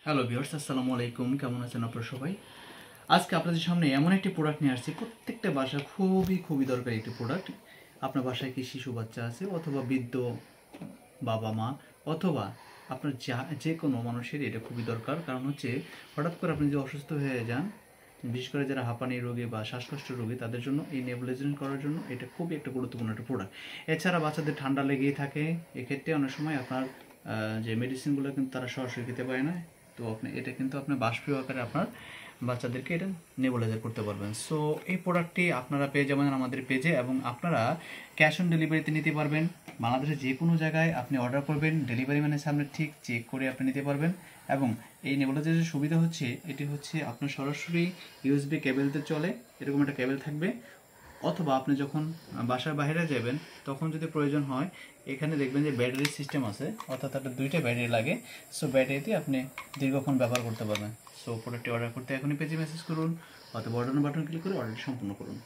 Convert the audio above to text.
Hello viewers, আসসালামু আলাইকুম। কেমন আছেন আপনারা সবাই? আজকে আপনাদের সামনে এমন একটি প্রোডাক্ট নিয়ে আসছি, প্রত্যেকটা বাসায় খুবই দরকারি একটি প্রোডাক্ট। আপনার বাসায় কি শিশু বাচ্চা আছে, অথবা বৃদ্ধ বাবা মা, অথবা আপনার যে কোনো মানুষের এটা খুবই দরকার। কারণ হচ্ছে হঠাৎ করে আপনি যদি অসুস্থ হয়ে যান, বিশেষ করে যারা হাঁপানি রোগী বা শ্বাসকষ্টের রোগী, তাদের জন্য এই নেবুলাইজেশন করার জন্য এটা খুবই একটা গুরুত্বপূর্ণ একটা প্রোডাক্ট। এছাড়া বাচ্চাদের ঠান্ডা লেগেই থাকে, এক্ষেত্রে অনেক সময় আপনার যে মেডিসিনগুলো কিন্তু তারা সরাসরি খেতে পারে না, তো আপনি এটা কিন্তু আপনার বাষ্পীয় আকারে আপনার বাচ্চাদেরকে এটা নেবুলাইজার করতে পারবেন। সো এই প্রোডাক্টটি আপনারা পেয়ে যাবেন আমাদের পেজে, এবং আপনারা ক্যাশ অন ডেলিভারিতে নিতে পারবেন। বাংলাদেশের যে কোনো জায়গায় আপনি অর্ডার করবেন, ডেলিভারি ম্যানের সামনে ঠিক চেক করে আপনি নিতে পারবেন। এবং এই নেবুলাইজারের সুবিধা হচ্ছে, এটি হচ্ছে আপনার সরাসরি ইউএসবি কেবলতে চলে, এরকম একটা কেবল থাকবে। অথবা আপনি যখন বাসার বাইরে যাবেন, তখন যদি প্রয়োজন হয়, এখানে দেখবেন যে ব্যাটারি সিস্টেম আছে, অর্থাৎ একটা দুইটা ব্যাটারি লাগে। সো ব্যাটারিতে আপনি দীর্ঘক্ষণ ব্যবহার করতে পারবেন। সো প্রোডাক্টটি অর্ডার করতে এখনই পেজে মেসেজ করুন, অথবা অর্ডার বাটন ক্লিক করে অর্ডারটি সম্পূর্ণ করুন।